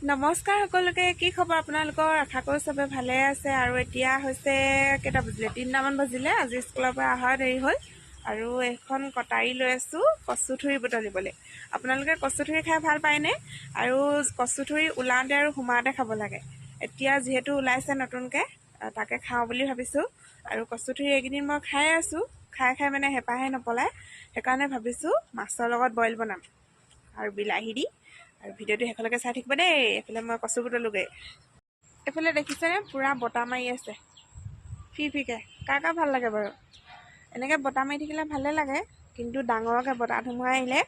নমস্কাৰ সকলোকে। কি খবৰ আপোনালোকৰ? আশা কৰোঁ চবে ভালে আছে। আৰু এতিয়া হৈছে কেইটা বাজিলে? 3টামান বাজিলে। আজি স্কুলৰ পৰা অহা দেৰি হ'ল আৰু এখন কটাৰী লৈ আছোঁ কচুথুৰি বুটলিবলৈ। আপোনালোকে কচুথুৰি খাই ভাল পায়নে? আৰু কচুথুৰি ওলাওঁতে আৰু সোমাওঁতে খাব লাগে। এতিয়া যিহেতু ওলাইছে নতুনকৈ, তাকে খাওঁ বুলি ভাবিছোঁ। আৰু কচুথুৰি এইকেইদিন মই খাই আছোঁ, খাই মানে হেঁপাহে নপলায়। সেইকাৰণে ভাবিছোঁ মাছৰ লগত বইল বনাম আৰু বিলাহী দি। আৰু ভিডিঅ'টো শেষলৈকে চাই থাকিব দেই। এইফালে মই কচু বুটলোগৈ। এইফালে দেখিছেনে পূৰা বতাহ মাৰি আছে ফিৰফিৰকৈ। কাৰ ভাল লাগে বাৰু? এনেকৈ বতাহ মাৰি থাকিলে ভালে লাগে, কিন্তু ডাঙৰকৈ বতাহ ধুমুহা আহিলে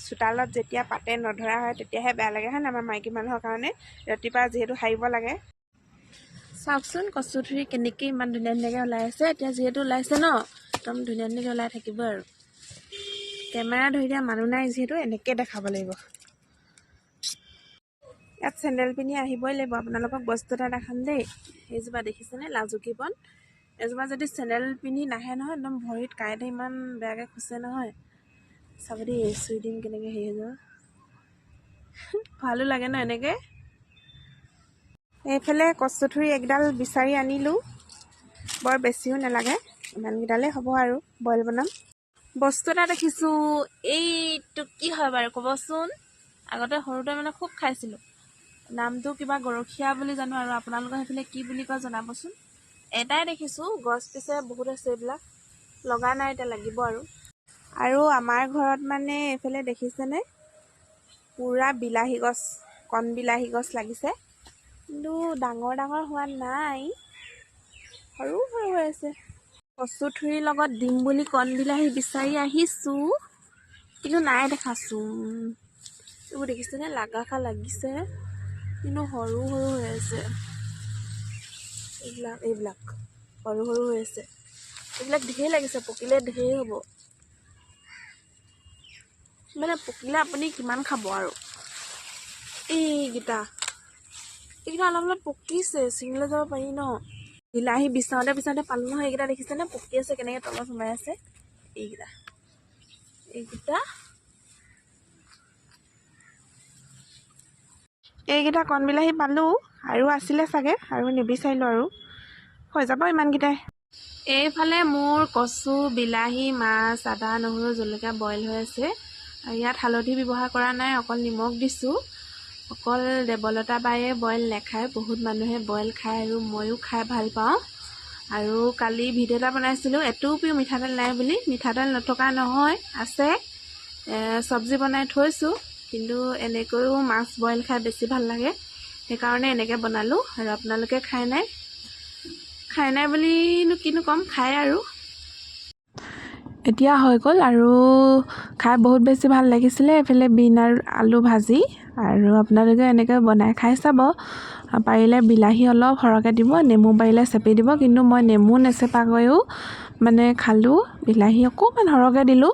চোতালত যেতিয়া পাতে নধৰা হয় তেতিয়াহে বেয়া লাগে, হয় নাই? আমাৰ মাইকী মানুহৰ কাৰণে ৰাতিপুৱা যিহেতু সাৰিব লাগে। চাওকচোন কচুথুৰি কেনেকৈ ইমান ধুনীয়া ধুনীয়াকৈ ওলাই আছে। এতিয়া যিহেতু ওলাইছে ন, একদম ধুনীয়া ধুনীয়াকৈ ওলাই থাকিব। আৰু কেমেৰা ধৰি দিয়া মানুহ নাই যিহেতু এনেকৈ দেখাব লাগিব। ইয়াত চেণ্ডেল পিন্ধি আহিবই লাগিব। আপোনালোকক বস্তু এটা দেখাম দেই। এইজোপা দেখিছেনে লাজুকী বন? এজোপা যদি চেণ্ডেল পিন্ধি নাহে নহয়, একদম ভৰিত কাঁইতে ইমান বেয়াকৈ খুচে নহয়। চাব দেই, চুই দিম কেনেকৈ হেৰি হৈ যাব। ভালো লাগে ন এনেকৈ। এইফালে কচুথুৰি একডাল বিচাৰি আনিলোঁ। বৰ বেছিও নালাগে, ইমানকেইডালেই হ'ব আৰু বইল বনাম। বস্তু এটা দেখিছোঁ। এইটো কি হয় বাৰু ক'বচোন? আগতে সৰুতে মানে খুব খাইছিলোঁ। নামটো কিবা গৰখীয়া বুলি জানো, আৰু আপোনালোকৰ সেইফালে কি বুলি কয় জনাবচোন। এটাই দেখিছোঁ, গছ পিছে বহুত আছে। এইবিলাক লগা নাই, এতিয়া লাগিব। আৰু আমাৰ ঘৰত মানে এইফালে দেখিছেনে পূৰা বিলাহী গছ, কণ বিলাহী গছ লাগিছে, কিন্তু ডাঙৰ ডাঙৰ হোৱা নাই, সৰু সৰু হৈ আছে। কচুথুৰিৰ লগত দিম বুলি কণ বিলাহী বিচাৰি আহিছোঁ, কিন্তু নাই দেখাচোন। এইবোৰ দেখিছেনে লাগা লাগিছে, কিন্তু সৰু সৰু হৈ আছে। এইবিলাক সৰু সৰু হৈ আছে। এইবিলাক ঢেৰ লাগিছে, পকিলে ঢেৰ হ'ব। মানে পকিলে আপুনি কিমান খাব আৰু। এইকেইটা অলপ অলপ পকিছে, ছিঙিলৈ যাব পাৰি ন। বিলাহী বিচাওঁতে পালোঁ নহয়। এইকেইটা দেখিছেনে পকি আছে, কেনেকৈ তলত সোমাই আছে। এইকেইটা কণ বিলাহী পালোঁ, আৰু আছিলে চাগে, আৰু নিবিচাৰিলোঁ, আৰু হৈ যাব ইমানকেইটাই। এইফালে মোৰ কচু, বিলাহী, মাছ, আদা, নহৰু, জলকীয়া বইল হৈ আছে। আৰু ইয়াত হালধি ব্যৱহাৰ কৰা নাই, অকল নিমখ দিছোঁ। অকল দেৱলতা বায়ে বইল নাখায়, বহুত মানুহে বইল খায়, আৰু ময়ো খাই ভাল পাওঁ। আৰু কালি ভিডিঅ' এটা বনাইছিলোঁ, এটুপিও মিঠাতেল নাই বুলি। মিঠাতেল নথকা নহয়, আছে। চব্জি বনাই থৈছোঁ, কিন্তু এনেকৈও মাছ বইল খাই বেছি ভাল লাগে, সেইকাৰণে এনেকৈ বনালোঁ। আৰু আপোনালোকে খাই নাই বুলিনো কিনো ক'ম, খায় আৰু। এতিয়া হৈ গ'ল, আৰু খাই বহুত বেছি ভাল লাগিছিলে। এইফালে বিন আৰু আলু ভাজি, আৰু আপোনালোকে এনেকৈ বনাই খাই চাব। পাৰিলে বিলাহী অলপ সৰহকৈ দিব, নেমু পাৰিলে চেপি দিব, কিন্তু মই নেমু নেচেপাকৈও মানে খালোঁ। বিলাহী অকণমান সৰহকৈ দিলোঁ,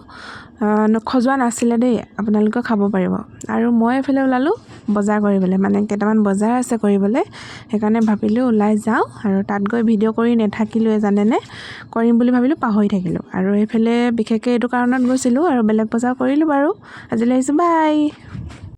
খজোৱা নাছিলে দেই, আপোনালোকে খাব পাৰিব। আৰু মই এইফালে ওলালোঁ বজাৰ কৰিবলৈ, মানে কেইটামান বজাৰ আছে কৰিবলৈ, সেইকাৰণে ভাবিলোঁ ওলাই যাওঁ। আৰু তাত গৈ ভিডিঅ' কৰি নাথাকিলোঁ, জানেনে, কৰিম বুলি ভাবিলোঁ, পাহৰি থাকিলোঁ। আৰু এইফালে বিশেষকৈ এইটো কাৰণত গৈছিলোঁ, আৰু বেলেগ বজাৰ কৰিলোঁ বাৰু। আজিলৈ আহিছোঁ, বাই।